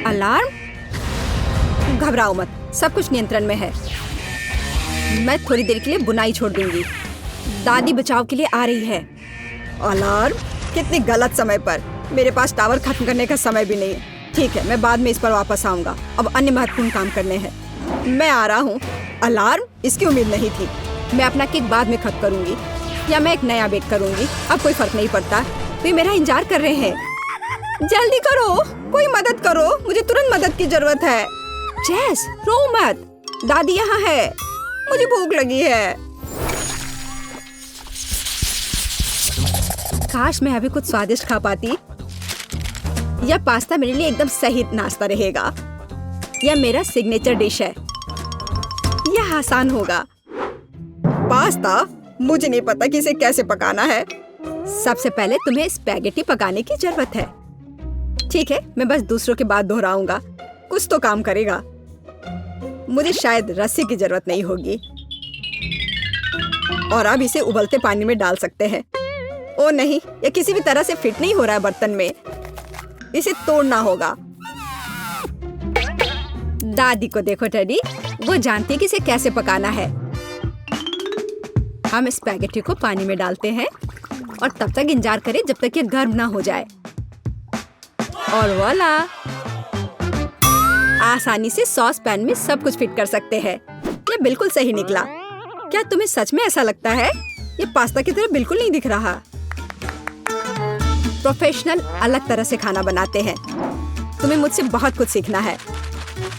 Alarm? घबराओ मत, सब कुछ नियंत्रण में है। मैं थोड़ी देर के लिए बुनाई छोड़ दूंगी। दादी बचाव के लिए आ रही है। अलार्म? कितनी गलत समय पर। मेरे पास टावर खत्म करने का समय भी नहीं है। ठीक है, मैं बाद में इस पर वापस आऊंगा। अब अन्य महत्वपूर्ण काम करने हैं। मैं आ रहा हूँ। अलार्म? इसकी उम्मीद नहीं थी। मैं अपना केक बाद में खत्म करूंगी या मैं एक नया बेक करूंगी, अब कोई फर्क नहीं पड़ता। वे मेरा इंतजार कर रहे हैं। जल्दी करो, कोई मदद करो, मुझे तुरंत मदद की जरूरत है। जेस, रो मत, दादी यहाँ है, मुझे भूख लगी है। काश मैं अभी कुछ स्वादिष्ट खा पाती। यह पास्ता मेरे लिए एकदम सही नाश्ता रहेगा। यह मेरा सिग्नेचर डिश है। यह आसान होगा। पास्ता? मुझे नहीं पता कि इसे कैसे पकाना है। सबसे पहले तुम्हें स्पैगेटी पकाने की जरूरत है। ठीक है, मैं बस दूसरों की बात दोहराऊंगा, कुछ तो काम करेगा। मुझे शायद रस्सी की जरूरत नहीं होगी। और अब इसे उबलते पानी में डाल सकते हैं। ओ नहीं, यह किसी भी तरह से फिट नहीं हो रहा है बर्तन में। इसे तोड़ना होगा। दादी को देखो टेडी, वो जानती है कि इसे कैसे पकाना है। हम स्पैगेटी को पानी में डालते हैं और तब तक इंतजार करें जब तक ये गर्म ना हो जाए। और वॉला, आसानी से सॉस पैन में सब कुछ फिट कर सकते हैं। ये बिल्कुल सही निकला। क्या तुम्हें सच में ऐसा लगता है? ये पास्ता की तरह बिल्कुल नहीं दिख रहा। प्रोफेशनल अलग तरह से खाना बनाते हैं। तुम्हें मुझसे बहुत कुछ सीखना है।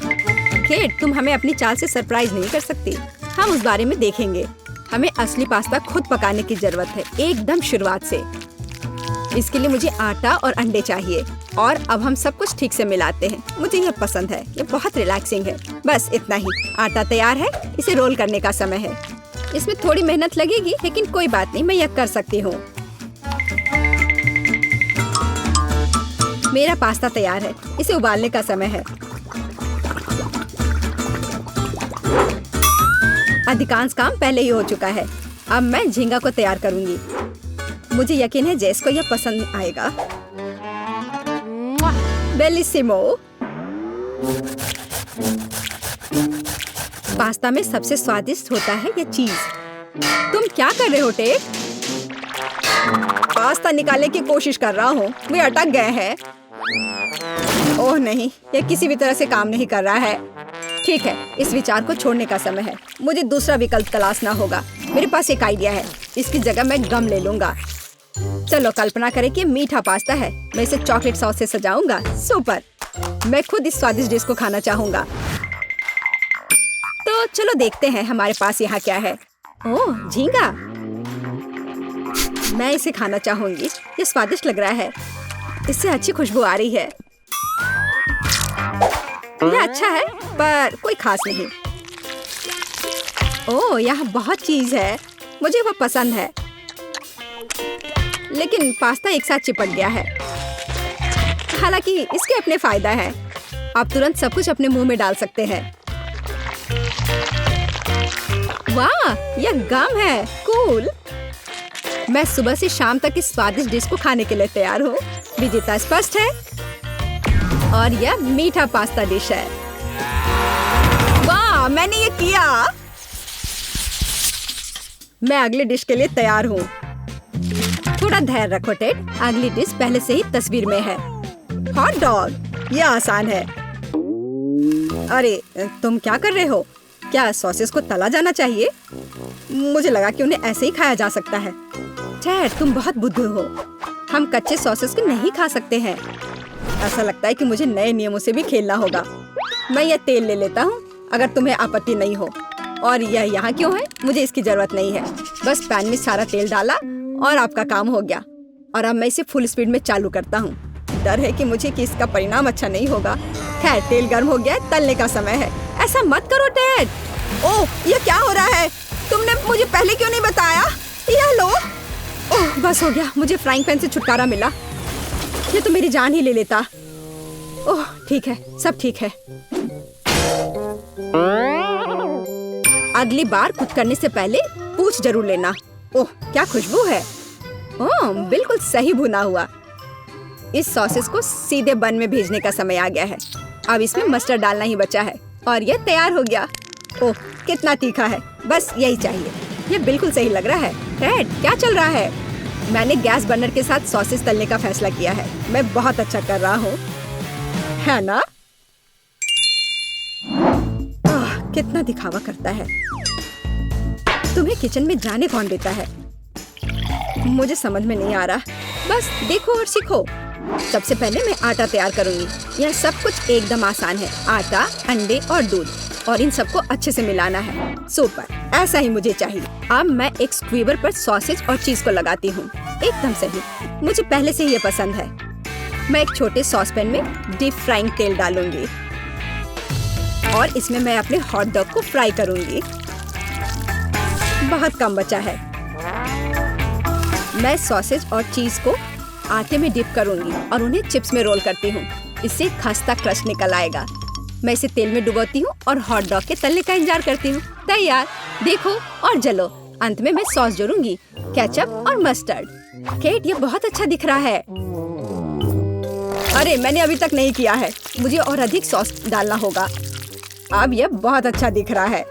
केट, तुम हमें अपनी चाल से सरप्राइज नहीं कर सकती। हम उस बारे में देखेंगे। हमें असली पास्ता खुद पकाने की जरूरत है, एकदम शुरुआत से। इसके लिए मुझे आटा और अंडे चाहिए। और अब हम सब कुछ ठीक से मिलाते हैं। मुझे यह पसंद है, ये बहुत रिलैक्सिंग है। बस इतना ही। आटा तैयार है, इसे रोल करने का समय है। इसमें थोड़ी मेहनत लगेगी, लेकिन कोई बात नहीं, मैं यह कर सकती हूँ। मेरा पास्ता तैयार है, इसे उबालने का समय है। अधिकांश काम पहले ही हो चुका है। अब मैं झींगा को तैयार करूंगी। मुझे यकीन है जेस को यह पसंद आएगा। बेलिसिमो। पास्ता में सबसे स्वादिष्ट होता है यह चीज। तुम क्या कर रहे हो टेड? पास्ता निकालने की कोशिश कर रहा हूँ, वे अटक गए हैं। ओह नहीं, यह किसी भी तरह से काम नहीं कर रहा है। ठीक है, इस विचार को छोड़ने का समय है। मुझे दूसरा विकल्प तलाशना होगा। मेरे पास एक आइडिया है। इसकी जगह मैं गम ले लूंगा। चलो कल्पना करें कि मीठा पास्ता है। मैं इसे चॉकलेट सॉस से सजाऊंगा। सुपर! मैं खुद इस स्वादिष्ट डिश को खाना चाहूंगा। तो चलो देखते हैं हमारे पास यहाँ क्या है। ओह, झींगा। मैं इसे खाना चाहूंगी। ये स्वादिष्ट लग रहा है। इससे अच्छी खुशबू आ रही है। यह अच्छा है, पर कोई खास नहीं। ओह, यहाँ बहुत चीज है। मुझे वो पसंद है, लेकिन पास्ता एक साथ चिपक गया है। हालांकि इसके अपने फायदा है। आप तुरंत सब कुछ अपने मुंह में डाल सकते हैं। वाह, यह गम है। कूल। मैं सुबह से शाम तक इस स्वादिष्ट डिश को खाने के लिए तैयार हूँ। विजेता स्पष्ट है और यह मीठा पास्ता डिश है। वाह, मैंने ये किया। मैं अगली डिश के लिए तैयार हूँ। थोड़ा धैर्य रखो टेड, अगली डिश पहले से ही तस्वीर में है। Hot dog. यह आसान है। अरे तुम क्या कर रहे हो? क्या सॉसेस को तला जाना चाहिए? मुझे लगा कि उन्हें ऐसे ही खाया जा सकता है। टेड, तुम बहुत बुद्धू हो। हम कच्चे सॉसेस को नहीं खा सकते हैं। ऐसा लगता है कि मुझे नए नियमों से भी खेलना होगा। मैं यह तेल ले लेता हूँ, अगर तुम्हें आपत्ति नहीं हो। और यह यहाँ क्यों है? मुझे इसकी जरूरत नहीं है। बस पैन में सारा तेल डाला और आपका काम हो गया। और अब मैं इसे फुल स्पीड में चालू करता हूँ। डर है कि इसका परिणाम अच्छा नहीं होगा। खैर, तेल गर्म हो गया, तलने का समय है। ऐसा मत करो टेड। ओह, यह क्या हो रहा है? तुमने मुझे पहले क्यों नहीं बताया? यह लो। ओह, बस हो गया, मुझे फ्राइंग पैन से छुटकारा मिला। ये तो मेरी जान ही ले लेता। ओह, ठीक है, सब ठीक है। अगली बार कुछ करने से पहले पूछ जरूर लेना। ओह, क्या खुशबू है। ओह, बिल्कुल सही भुना हुआ। इस सॉसेस को सीधे बन में भेजने का समय आ गया है। अब इसमें मस्टर्ड डालना ही बचा है और ये तैयार हो गया। ओह कितना तीखा है, बस यही चाहिए। ये बिल्कुल सही लग रहा है। टेड क्या चल रहा है? मैंने गैस बर्नर के साथ सॉसेस तलने का फैसला किया है। मैं बहुत अच्छा कर रहा हूँ, है ना? कितना दिखावा करता है। तुम्हें किचन में जाने कौन देता है? मुझे समझ में नहीं आ रहा। बस देखो और सीखो। सबसे पहले मैं आटा तैयार करूंगी। यह सब कुछ एकदम आसान है। आटा, अंडे और दूध, और इन सबको अच्छे से मिलाना है। सुपर, ऐसा ही मुझे चाहिए। अब मैं एक स्क्वीवर पर सॉसेज और चीज को लगाती हूँ। एकदम सही, मुझे पहले से ही ये पसंद है। मैं एक छोटे सॉस पैन में डीप फ्राइंग तेल डालूंगी और इसमें मैं अपने हॉट डॉग को फ्राई करूंगी। बहुत कम बचा है। मैं सॉसेज और चीज को आटे में डिप करूंगी और उन्हें चिप्स में रोल करती हूँ। इससे खस्ता क्रस्ट निकल आएगा। मैं इसे तेल में डुबोती हूँ और हॉट डॉग के तलने का इंतजार करती हूँ। तैयार, देखो और जलो। अंत में मैं सॉस जोड़ूंगी, केचप और मस्टर्ड। केट, ये बहुत अच्छा दिख रहा है। अरे मैंने अभी तक नहीं किया है, मुझे और अधिक सॉस डालना होगा। अब यह बहुत अच्छा दिख रहा है।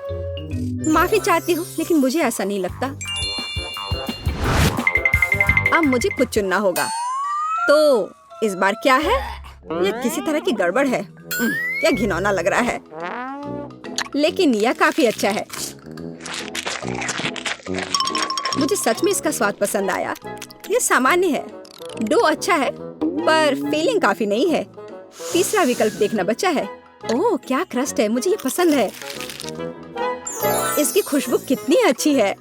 माफी चाहती हूँ, लेकिन मुझे ऐसा नहीं लगता। अब मुझे कुछ चुनना होगा। तो इस बार क्या है? यह किसी तरह की गड़बड़ है। क्या घिनौना लग रहा है, लेकिन यह काफी अच्छा है। मुझे सच में इसका स्वाद पसंद आया। यह सामान्य है। डो अच्छा है, पर फीलिंग काफी नहीं है। तीसरा विकल्प देखना बचा है। ओह क्या क्रस्ट है, मुझे ये पसंद है। इसकी खुशबू कितनी अच्छी है।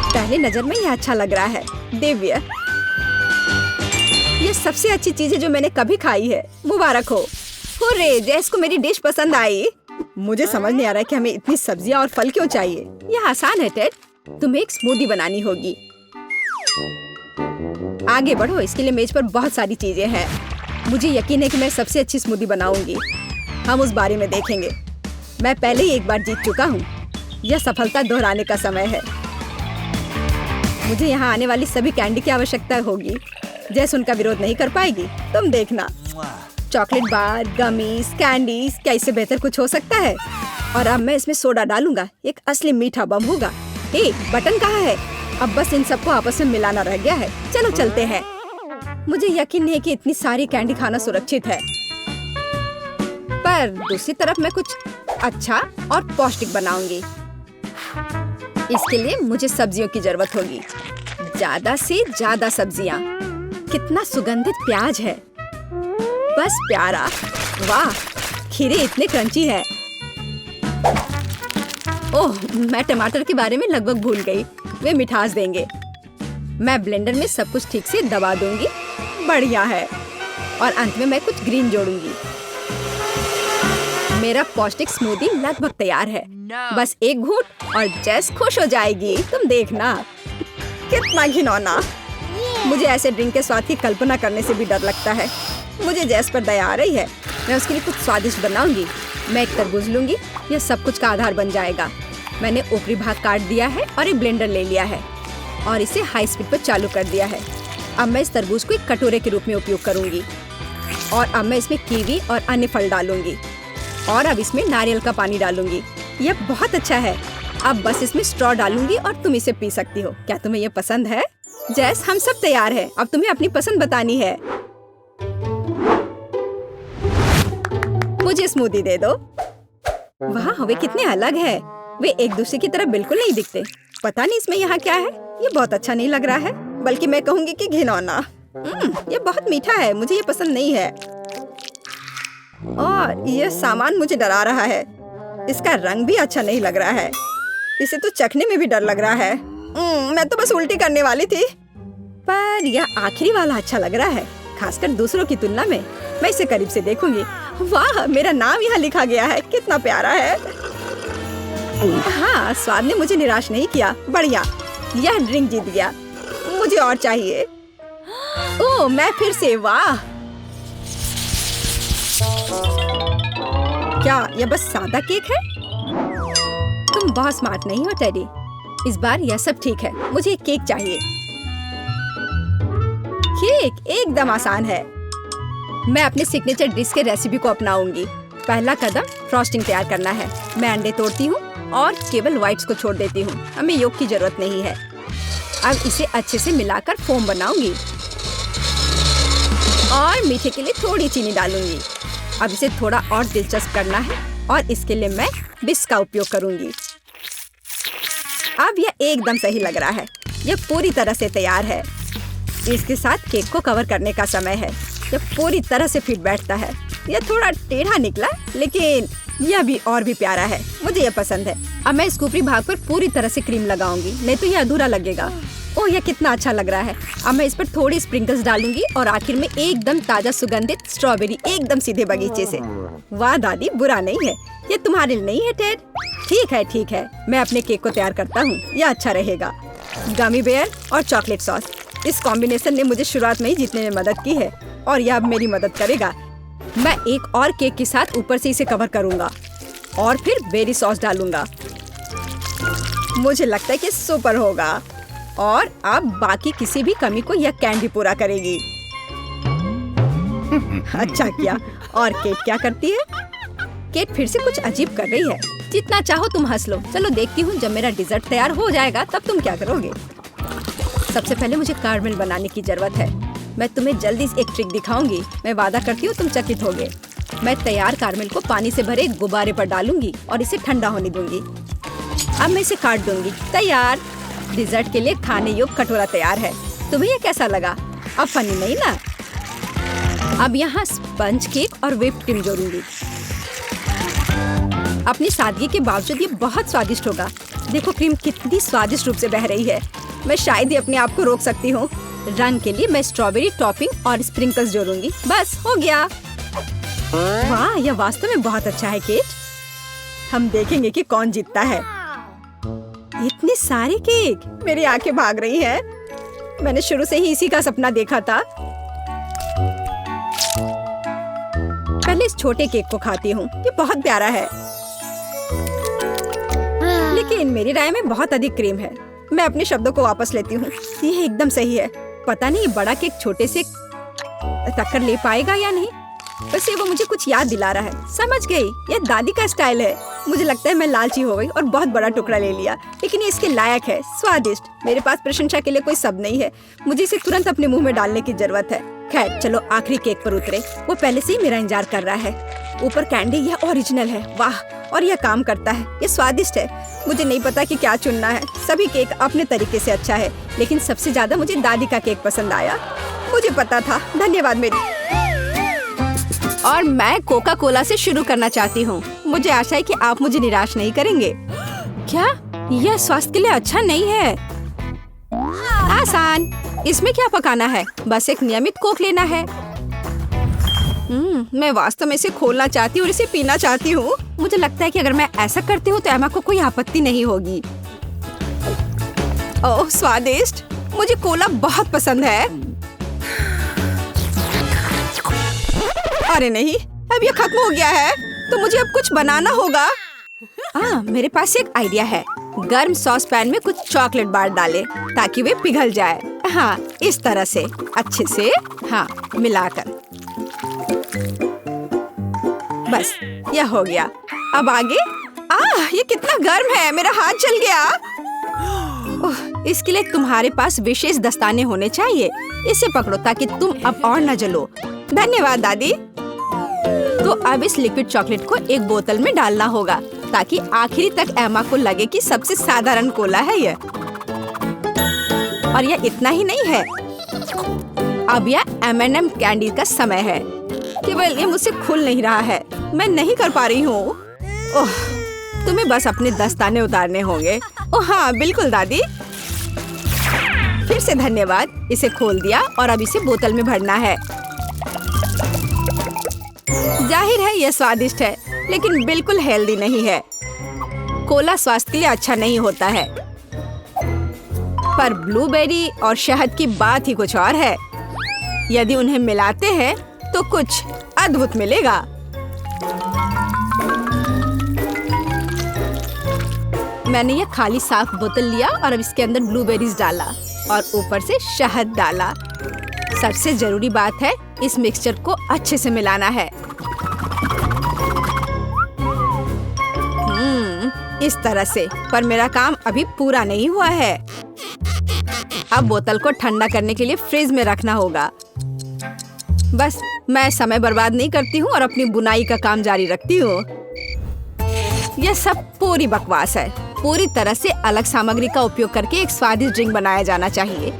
पहले नजर में यह अच्छा लग रहा है। दिव्य, ये सबसे अच्छी चीज है जो मैंने कभी खाई है। मुबारक हो। हुर्रे, जैस को मेरी डिश पसंद आई। मुझे समझ नहीं आ रहा है कि हमें इतनी सब्जियां और फल क्यों चाहिए। यह आसान है टेड, तुम्हें एक स्मूदी बनानी होगी। आगे बढ़ो, इसके लिए मेज पर बहुत सारी चीजें हैं। मुझे यकीन है कि मैं सबसे अच्छी स्मूदी बनाऊंगी। हम उस बारे में देखेंगे। मैं पहले ही एक बार जीत चुका हूँ। यह सफलता दोहराने का समय है। मुझे यहाँ आने वाली सभी कैंडी की आवश्यकता होगी। जैस उनका विरोध नहीं कर पाएगी, तुम देखना। चॉकलेट बार, गमीज, कैंडीज, क्या इससे बेहतर कुछ हो सकता है? और अब मैं इसमें सोडा डालूंगा। एक असली मीठा बम होगा। हे, बटन कहाँ है? अब बस इन सबको आपस में मिलाना रह गया है। चलो चलते हैं। मुझे यकीन नहीं कि इतनी सारी कैंडी खाना सुरक्षित है, पर दूसरी तरफ मैं कुछ अच्छा और पौष्टिक बनाऊंगी। इसके लिए मुझे सब्जियों की जरूरत होगी। ज्यादा से ज्यादा सब्जियाँ। कितना सुगंधित प्याज है, बस प्यारा। वाह, खीरे इतने क्रंची है। ओह, मैं टमाटर के बारे में लगभग भूल गई। वे मिठास देंगे। मैं ब्लेंडर में सब कुछ ठीक से दबा दूंगी। बढ़िया है। और अंत में मैं कुछ ग्रीन जोड़ूंगी। मेरा पौष्टिक स्मूदी लगभग तैयार है। बस एक घूंट और जेस खुश हो जाएगी। तुम देखना। कितना घिनौना। मुझे ऐसे ड्रिंक के स्वाद की कल्पना करने से भी डर लगता है। मुझे जेस पर दया आ रही है। मैं उसके लिए कुछ स्वादिष्ट बनाऊंगी। मैं एक तरबूज लूंगी। यह सब कुछ का आधार बन जाएगा। मैंने ऊपरी भाग काट दिया है और एक ब्लेंडर ले लिया है और इसे हाई स्पीड पर चालू कर दिया है। अब मैं इस तरबूज को एक कटोरे के रूप में उपयोग करूंगी और अब मैं इसमें कीवी और अन्य फल डालूंगी और अब इसमें नारियल का पानी डालूंगी। यह बहुत अच्छा है। अब बस इसमें स्ट्रॉ डालूंगी और तुम इसे पी सकती हो। क्या तुम्हें यह पसंद है? जैस, हम सब तैयार हैं। अब तुम्हें अपनी पसंद बतानी है। मुझे स्मूदी दे दो। वाह, वे कितने अलग है। वे एक दूसरे की तरह बिल्कुल नहीं दिखते। पता नहीं इसमें यहाँ क्या है। ये बहुत अच्छा नहीं लग रहा है, बल्कि मैं कहूँगी कि घिनौना। ये बहुत मीठा है। मुझे ये पसंद नहीं है और यह सामान मुझे डरा रहा है। इसका रंग भी अच्छा नहीं लग रहा है। इसे तो चखने में भी डर लग रहा है। मैं तो बस उल्टी करने वाली थी। पर यह आखिरी वाला अच्छा लग रहा है, खासकर दूसरों की तुलना में। मैं इसे करीब से देखूंगी। वाह, मेरा नाम यहाँ लिखा गया है। कितना प्यारा है। हाँ, स्वाद ने मुझे निराश नहीं किया। बढ़िया, यह ड्रिंक जीत गया। मुझे और चाहिए। ओह, मैं फिर से। वाह, क्या यह बस सादा केक है? तुम बहुत स्मार्ट नहीं हो टेडी। इस बार यह सब ठीक है। मुझे एक केक चाहिए। केक एकदम आसान है। मैं अपने सिग्नेचर डिश के रेसिपी को अपनाऊंगी। पहला कदम फ्रॉस्टिंग तैयार करना है। मैं अंडे तोड़ती हूँ और केवल व्हाइट्स को छोड़ देती हूँ। हमें योग की जरूरत नहीं है। अब इसे अच्छे से मिलाकर फोम बनाऊंगी और मीठे के लिए थोड़ी चीनी डालूंगी। अब इसे थोड़ा और दिलचस्प करना है और इसके लिए मैं विस्क का उपयोग करूंगी। अब यह एकदम सही लग रहा है। यह पूरी तरह से तैयार है। इसके साथ केक को कवर करने का समय है। यह पूरी तरह से फिट बैठता है। यह थोड़ा टेढ़ा निकला, लेकिन यह भी और भी प्यारा है। मुझे यह पसंद है। अब मैं इस ऊपरी भाग पर पूरी तरह से क्रीम लगाऊंगी, नहीं तो यह अधूरा लगेगा। ओह, यह कितना अच्छा लग रहा है। अब मैं इस पर थोड़ी स्प्रिंकल्स डालूंगी और आखिर में एकदम ताजा सुगंधित स्ट्रॉबेरी, एकदम सीधे बगीचे से। वाह दादी, बुरा नहीं है। ये तुम्हारे लिए नहीं है टेड? ठीक है, मैं अपने केक को तैयार करता हूँ। यह अच्छा रहेगा। गमी बेयर और चॉकलेट सॉस, इस कॉम्बिनेशन ने मुझे शुरुआत में ही जीतने में मदद की है और यह अब मेरी मदद करेगा। मैं एक और केक के साथ ऊपर से इसे कवर करूंगा और फिर बेरी सॉस डालूंगा। मुझे लगता है कि सुपर होगा और अब बाकी किसी भी कमी को यह कैंडी पूरा करेगी। अच्छा किया। और केट क्या करती है? केट फिर से कुछ अजीब कर रही है। जितना चाहो तुम हंस लो। चलो देखती हूँ, जब मेरा डिजर्ट तैयार हो जाएगा तब तुम क्या करोगे। सबसे पहले मुझे कारमेल बनाने की जरूरत है। मैं तुम्हें जल्दी से एक ट्रिक दिखाऊंगी। मैं वादा करती हूँ तुम चकित होगे। मैं तैयार कारमेल को पानी से भरे गुब्बारे पर डालूंगी और इसे ठंडा होने दूंगी। अब मैं इसे काट दूंगी। तैयार। डिजर्ट के लिए खाने योग्य कटोरा तैयार है। तुम्हें यह कैसा लगा? अब फनी नहीं ना? अब यहाँ स्पंज केक और व्हिप्ड क्रीम जोड़ूंगी। अपनी सादगी के बावजूद ये बहुत स्वादिष्ट होगा। देखो क्रीम कितनी स्वादिष्ट रूप से बह रही है। मैं शायद ही अपने आप को रोक सकती हूँ। रंग के लिए मैं स्ट्रॉबेरी टॉपिंग और स्प्रिंकल्स जोड़ूंगी। बस हो गया। वाह, यह वास्तव में बहुत अच्छा है केट। हम देखेंगे कि कौन जीतता है। इतने सारे केक, मेरी आंखें भाग रही हैं। मैंने शुरू से ही इसी का सपना देखा था। पहले इस छोटे केक को खाती हूँ। ये बहुत प्यारा है, लेकिन मेरी राय में बहुत अधिक क्रीम है। मैं अपने शब्दों को वापस लेती हूँ। ये एकदम सही है। पता नहीं बड़ा केक छोटे से टक्कर ले पाएगा या नहीं। वैसे वो मुझे कुछ याद दिला रहा है। समझ गई, ये दादी का स्टाइल है। मुझे लगता है मैं लालची हो गई और बहुत बड़ा टुकड़ा ले लिया, लेकिन ये इसके लायक है। स्वादिष्ट। मेरे पास प्रशंसा के लिए कोई शब्द नहीं है। मुझे इसे तुरंत अपने मुंह में डालने की जरूरत है। खैर चलो आखिरी केक पर उतरे। वो पहले से ही मेरा इंतजार कर रहा है। ऊपर कैंडी, यह ओरिजिनल है। वाह, और यह काम करता है। ये स्वादिष्ट है। मुझे नहीं पता कि क्या चुनना है। सभी केक अपने तरीके से अच्छा है, लेकिन सबसे ज्यादा मुझे दादी का केक पसंद आया। मुझे पता था। धन्यवाद मेरी। और मैं कोका कोला से शुरू करना चाहती हूँ। मुझे आशा है कि आप मुझे निराश नहीं करेंगे। क्या यह स्वास्थ्य के लिए अच्छा नहीं है? आसान। इसमें क्या पकाना है? बस एक नियमित कोक लेना है। मैं वास्तव में इसे खोलना चाहती हूँ और इसे पीना चाहती हूँ। मुझे लगता है कि अगर मैं ऐसा करती हूँ तो एमा को कोई आपत्ति नहीं होगी। ओह स्वादिष्ट। मुझे कोला बहुत पसंद है। अरे नहीं, अब ये खत्म हो गया है, तो मुझे अब कुछ बनाना होगा। मेरे पास एक आइडिया है। गर्म सॉस पैन में कुछ चॉकलेट बार डालें ताकि वे पिघल जाए। हाँ, इस तरह से अच्छे से मिलाकर। बस यह हो गया। अब आगे। ये कितना गर्म है, मेरा हाथ जल गया। इसके लिए तुम्हारे पास विशेष दस्ताने होने चाहिए। इसे पकड़ो ताकि तुम अब और न जलो। धन्यवाद दादी। तो अब इस लिक्विड चॉकलेट को एक बोतल में डालना होगा ताकि आखिरी तक एमा को लगे कि सबसे साधारण कोला है यह। और यह इतना ही नहीं है। अब यह M&M कैंडी का समय है। केवल ये मुझसे खुल नहीं रहा है। मैं नहीं कर पा रही हूँ। ओह, तुम्हें बस अपने दस्ताने उतारने होंगे। ओह हाँ, बिल्कुल दादी। फिर से धन्यवाद। इसे खोल दिया और अब इसे बोतल में भरना है। जाहिर है यह स्वादिष्ट है, लेकिन बिल्कुल हेल्दी नहीं है। कोला स्वास्थ्य के लिए अच्छा नहीं होता है, पर ब्लूबेरी और शहद की बात ही कुछ और है। यदि उन्हें मिलाते हैं तो कुछ अद्भुत मिलेगा। मैंने यह खाली साफ बोतल लिया और अब इसके अंदर ब्लूबेरीज डाला और ऊपर से शहद डाला। सबसे जरूरी बात है इस मिक्सचर को अच्छे से मिलाना है। इस तरह से। पर मेरा काम अभी पूरा नहीं हुआ है। अब बोतल को ठंडा करने के लिए फ्रिज में रखना होगा। बस मैं समय बर्बाद नहीं करती हूँ और अपनी बुनाई का काम जारी रखती हूँ। यह सब पूरी बकवास है। पूरी तरह से अलग सामग्री का उपयोग करके एक स्वादिष्ट ड्रिंक बनाया जाना चाहिए।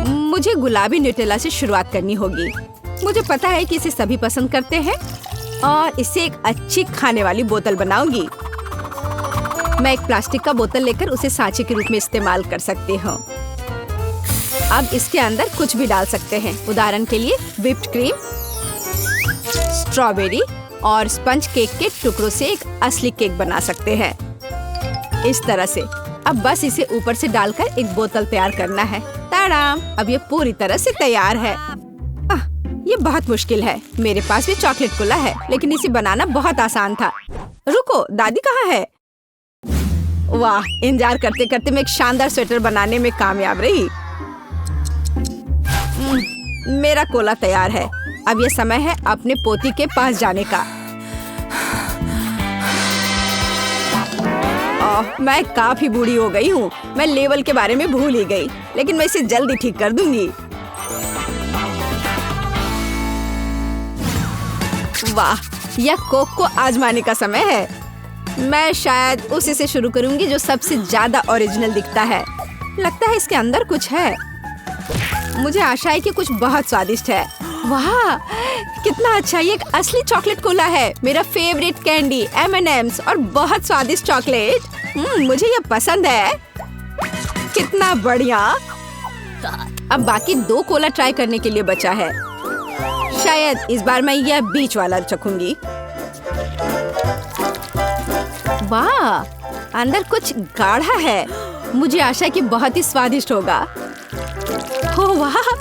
मुझे गुलाबी न्यूटेला से शुरुआत करनी होगी। मुझे पता है कि इसे सभी पसंद करते हैं और इससे एक अच्छी खाने वाली बोतल बनाऊंगी। मैं एक प्लास्टिक का बोतल लेकर उसे सांचे के रूप में इस्तेमाल कर सकती हूँ। अब इसके अंदर कुछ भी डाल सकते हैं। उदाहरण के लिए व्हिप्ड क्रीम, स्ट्रॉबेरी और स्पंज केक के टुकड़ों से एक असली केक बना सकते हैं। इस तरह से। अब बस इसे ऊपर से डालकर एक बोतल तैयार करना है। ताड़ाम! अब ये पूरी तरह से तैयार है। ये बहुत मुश्किल है। मेरे पास भी चॉकलेट कोला है, लेकिन इसे बनाना बहुत आसान था। रुको, दादी कहाँ है? वाह! इंतजार करते करते मैं एक शानदार स्वेटर बनाने में कामयाब रही। मेरा कोला तैयार है। अब ये समय है अपने पोती के पास जाने का। मैं काफी बूढ़ी हो गई हूँ। मैं लेवल के बारे में भूल ही गई, लेकिन मैं इसे जल्दी ठीक कर दूंगी। वाह! यह कोक को आजमाने का समय है। मैं शायद उसी से शुरू करूंगी जो सबसे ज्यादा ओरिजिनल दिखता है। लगता है इसके अंदर कुछ है। मुझे आशा है कि कुछ बहुत स्वादिष्ट है। वाह! कितना अच्छा! ये एक असली चॉकलेट कोला है। मेरा फेवरेट कैंडी M&M's और बहुत स्वादिष्ट चॉकलेट। मुझे ये पसंद है। कितना बढ़िया! अब बाकी 2 कोला ट्राई करने के लिए बचा है। शायद इस बार मैं यह बीच वाला चखूंगी। वाह! अंदर कुछ गाढ़ा है। मुझे आशा है कि बहुत ही स्वादिष्ट होगा। ओह वाह!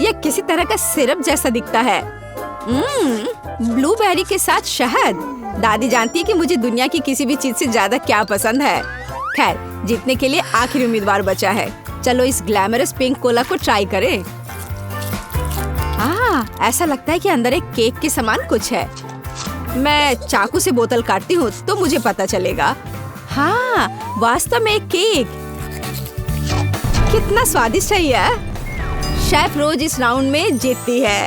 यह किसी तरह का सिरप जैसा दिखता है। ब्लूबेरी के साथ शहद। दादी जानती है कि मुझे दुनिया की किसी भी चीज से ज्यादा क्या पसंद है। खैर, जीतने के लिए आखिरी उम्मीदवार बचा है। चलो इस ग्लैमरस पिंक कोला को ट्राई करें। ऐसा लगता है कि अंदर एक केक के समान कुछ है। मैं चाकू से बोतल काटती हूँ तो मुझे पता चलेगा। हाँ, वास्तव में एक केक। कितना स्वादिष्ट है यह। शेफ रोज इस राउंड में जीतती है।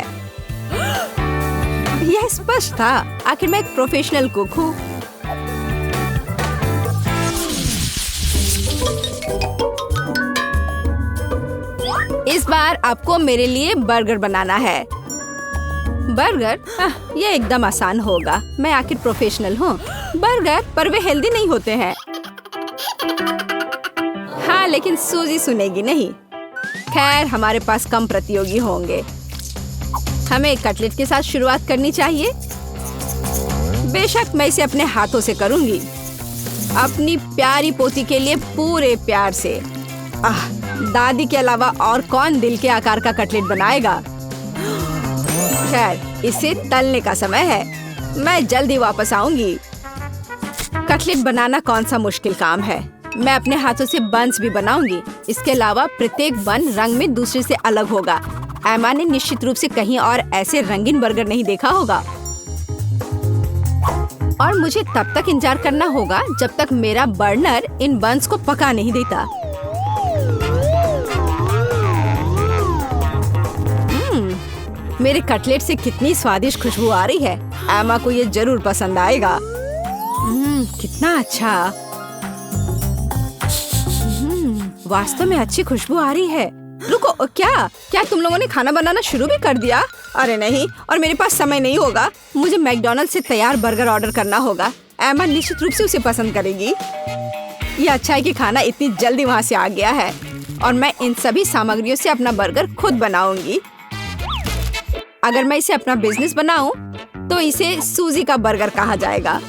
यह स्पष्ट था। आखिर मैं एक प्रोफेशनल कुक हूँ। इस बार आपको मेरे लिए बर्गर बनाना है। बर्गर? यह एकदम आसान होगा। मैं आखिर प्रोफेशनल हूँ। बर्गर? पर वे हेल्दी नहीं होते हैं। हाँ, लेकिन सूजी सुनेगी नहीं। खैर, हमारे पास कम प्रतियोगी होंगे। हमें कटलेट के साथ शुरुआत करनी चाहिए। बेशक मैं इसे अपने हाथों से करूंगी। अपनी प्यारी पोती के लिए पूरे प्यार से। दादी के अलावा और कौन दिल के आकार का कटलेट बनाएगा? खैर, इसे तलने का समय है। मैं जल्दी वापस आऊंगी। कटलेट बनाना कौन सा मुश्किल काम है। मैं अपने हाथों से बन्स भी बनाऊंगी। इसके अलावा प्रत्येक बन रंग में दूसरे से अलग होगा। एमा ने निश्चित रूप से कहीं और ऐसे रंगीन बर्गर नहीं देखा होगा। और मुझे तब तक इंतजार करना होगा जब तक मेरा बर्नर इन बन्स को पका नहीं देता। मेरे कटलेट से कितनी स्वादिष्ट खुशबू आ रही है। एमा को ये जरूर पसंद आएगा। कितना अच्छा। वास्तव में अच्छी खुशबू आ रही है। रुको, क्या तुम लोगों ने खाना बनाना शुरू भी कर दिया? अरे नहीं, और मेरे पास समय नहीं होगा। मुझे मैकडॉनल्ड से तैयार बर्गर ऑर्डर करना होगा। एमा निश्चित रूप से उसे पसंद करेगी। ये अच्छा है कि खाना इतनी जल्दी वहाँ से आ गया है और मैं इन सभी सामग्रियों से अपना बर्गर खुद बनाऊंगी। अगर मैं इसे अपना बिजनेस बनाऊं, तो इसे सूजी का बर्गर कहा जाएगा।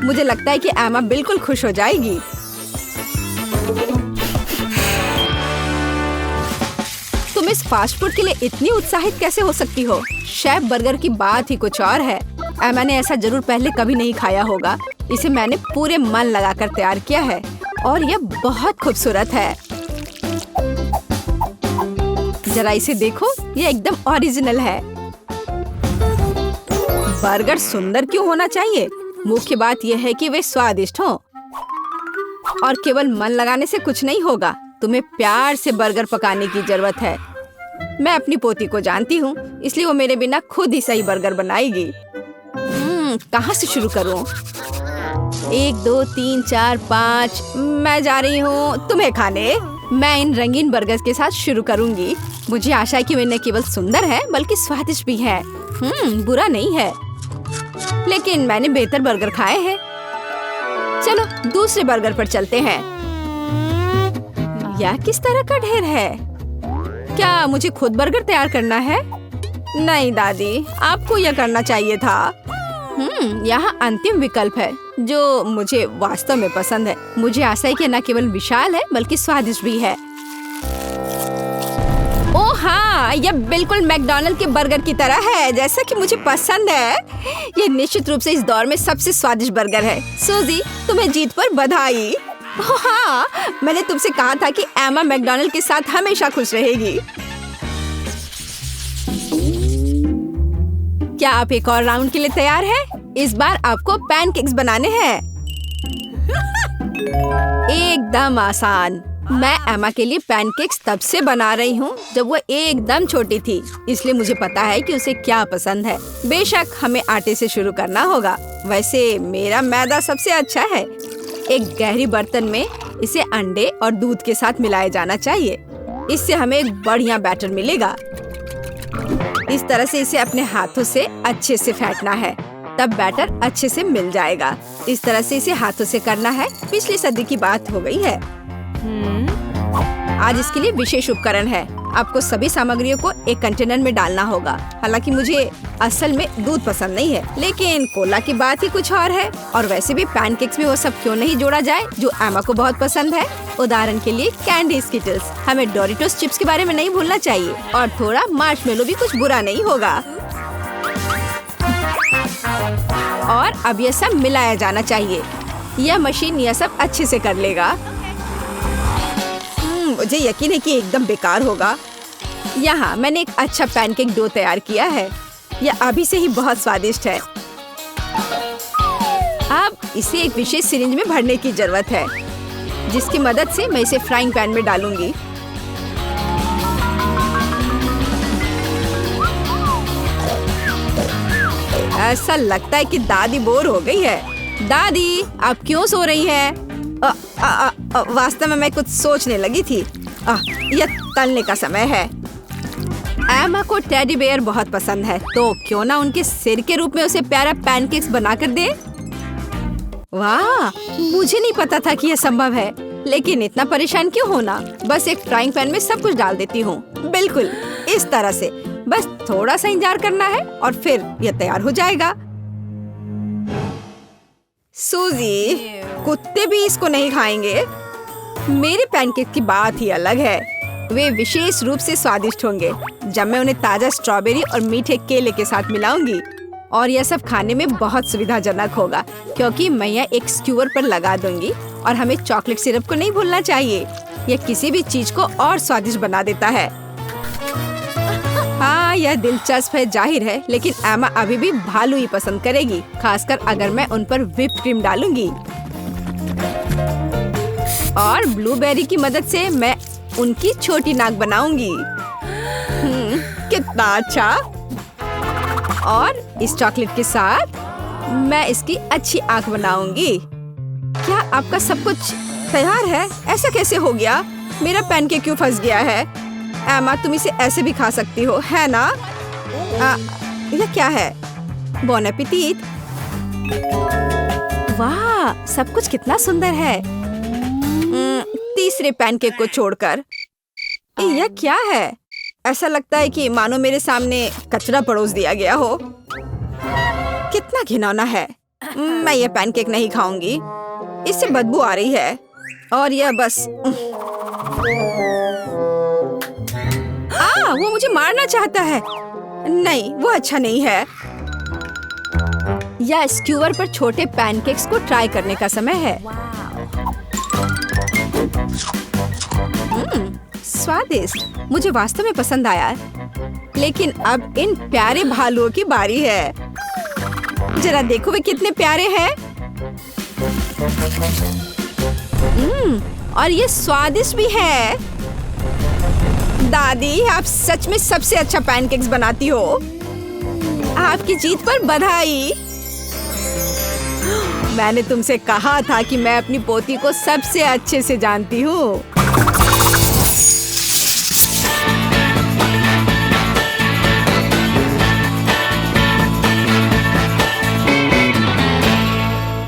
मुझे लगता है कि एमा बिल्कुल खुश हो जाएगी। तुम इस फास्ट फूड के लिए इतनी उत्साहित कैसे हो सकती हो? शेफ बर्गर की बात ही कुछ और है। एमा ने ऐसा जरूर पहले कभी नहीं खाया होगा। इसे मैंने पूरे मन लगाकर तैयार किया है और यह बहुत खूबसूरत है। जरा इसे देखो, ये एकदम ओरिजिनल है। बर्गर सुंदर क्यों होना चाहिए? मुख्य बात यह है कि वे स्वादिष्ट हों। और केवल मन लगाने से कुछ नहीं होगा, तुम्हें प्यार से बर्गर पकाने की जरूरत है। मैं अपनी पोती को जानती हूँ, इसलिए वो मेरे बिना खुद ही सही बर्गर बनाएगी। कहाँ से शुरू करूँ? 1 2 3 4 5 मैं जा रही हूँ तुम्हें खाने। मैं इन रंगीन बर्गर्स के साथ शुरू करूँगी। मुझे आशा है कि वे न केवल सुंदर है बल्कि स्वादिष्ट भी है। बुरा नहीं है, लेकिन मैंने बेहतर बर्गर खाए हैं। चलो दूसरे बर्गर पर चलते हैं। यह किस तरह का ढेर है? क्या मुझे खुद बर्गर तैयार करना है? नहीं दादी, आपको यह करना चाहिए था। यहाँ अंतिम विकल्प है जो मुझे वास्तव में पसंद है। मुझे आशा है कि न केवल विशाल है बल्कि स्वादिष्ट भी है। ओह हाँ, यह बिल्कुल मैकडॉनल्ड के बर्गर की तरह है, जैसा कि मुझे पसंद है। यह निश्चित रूप से इस दौर में सबसे स्वादिष्ट बर्गर है। सूजी, तुम्हें जीत पर बधाई। ओह हाँ, मैंने तुमसे कहा था कि एमा मैकडॉनल्ड के साथ हमेशा खुश रहेगी। क्या आप एक और राउंड के लिए तैयार हैं? इस बार आपको पैनकेक्स बनाने हैं। एकदम आसान। मैं एमा के लिए पैनकेक्स तब से बना रही हूँ जब वो एकदम छोटी थी, इसलिए मुझे पता है कि उसे क्या पसंद है। बेशक हमें आटे से शुरू करना होगा। वैसे मेरा मैदा सबसे अच्छा है। एक गहरी बर्तन में इसे अंडे और दूध के साथ मिलाया जाना चाहिए। इससे हमें एक बढ़िया बैटर मिलेगा। इस तरह से इसे अपने हाथों से अच्छे से फेंटना है, तब बैटर अच्छे से मिल जाएगा। इस तरह से इसे हाथों से करना है। पिछली सदी की बात हो गई है। आज इसके लिए विशेष उपकरण है। आपको सभी सामग्रियों को एक कंटेनर में डालना होगा। हालांकि मुझे असल में दूध पसंद नहीं है, लेकिन कोला की बात ही कुछ और है। और वैसे भी पैनकेक्स में वो सब क्यों नहीं जोड़ा जाए जो एमा को बहुत पसंद है। उदाहरण के लिए कैंडी स्किटल्स। हमें डोरिटोस चिप्स के बारे में नहीं भूलना चाहिए, और थोड़ा मार्शमेलो भी कुछ बुरा नहीं होगा। और अब यह सब मिलाया जाना चाहिए। यह मशीन यह सब अच्छे से कर लेगा। मुझे यकीन है कि एकदम बेकार होगा। यहाँ मैंने एक अच्छा पैनकेक डो तैयार किया है। यह अभी से ही बहुत स्वादिष्ट है। अब इसे एक विशेष सिरिंज में भरने की जरूरत है, जिसकी मदद से मैं इसे फ्राइंग पैन में डालूंगी। ऐसा लगता है कि दादी बोर हो गई है। दादी, आप क्यों सो रही हैं? वास्तव में मैं कुछ सोचने लगी थी। यह तलने का समय है। एमा को टेडी बेयर बहुत पसंद है, तो क्यों ना उनके सिर के रूप में उसे प्यारा पैनकेक्स बनाकर दे। वाह, मुझे नहीं पता था कि यह संभव है, लेकिन इतना परेशान क्यों होना। बस एक फ्राइंग पैन में सब कुछ डाल देती हूँ, बिल्कुल इस तरह से। बस थोड़ा सा इंतजार करना है और फिर यह तैयार हो जाएगा। सूजी, कुत्ते भी इसको नहीं खाएंगे। मेरे पैनकेक की बात ही अलग है। वे विशेष रूप से स्वादिष्ट होंगे जब मैं उन्हें ताजा स्ट्रॉबेरी और मीठे केले के साथ मिलाऊंगी। और यह सब खाने में बहुत सुविधाजनक होगा, क्योंकि मैं यह एक स्क्यूअर पर लगा दूंगी। और हमें चॉकलेट सिरप को नहीं भूलना चाहिए। यह किसी भी चीज को और स्वादिष्ट बना देता है। हाँ, यह दिलचस्प है जाहिर है, लेकिन एमा अभी भी भालू ही पसंद करेगी, खासकर अगर मैं उन पर व्हिप क्रीम डालूंगी। और ब्लूबेरी की मदद से मैं उनकी छोटी नाक बनाऊंगी। कितना अच्छा। और इस चॉकलेट के साथ मैं इसकी अच्छी आंख बनाऊंगी। क्या आपका सब कुछ तैयार है? ऐसा कैसे हो गया? मेरा पैनकेक क्यों फंस गया है? एमा, तुम इसे ऐसे भी खा सकती हो, है ना? यह क्या है? बॉन एपेटिट। वाह, सब कुछ कितना सुंदर है। तीसरे पैनकेक को छोड़कर। यह क्या है? ऐसा लगता है कि मानो मेरे सामने कचरा परोस दिया गया हो। कितना घिनौना है। मैं यह पैनकेक नहीं खाऊंगी, इससे बदबू आ रही है। और यह बस वो मुझे मारना चाहता है। नहीं, वो अच्छा नहीं है। या स्क्यूअर पर छोटे पैनकेक्स को ट्राई करने का समय है। स्वादिष्ट, मुझे वास्तव में पसंद आया। लेकिन अब इन प्यारे भालुओं की बारी है। जरा देखो वे कितने प्यारे हैं। और ये स्वादिष्ट भी है। दादी, आप सच में सबसे अच्छा पैनकेक्स बनाती हो। आपकी जीत पर बधाई। मैंने तुमसे कहा था कि मैं अपनी पोती को सबसे अच्छे से जानती हूँ।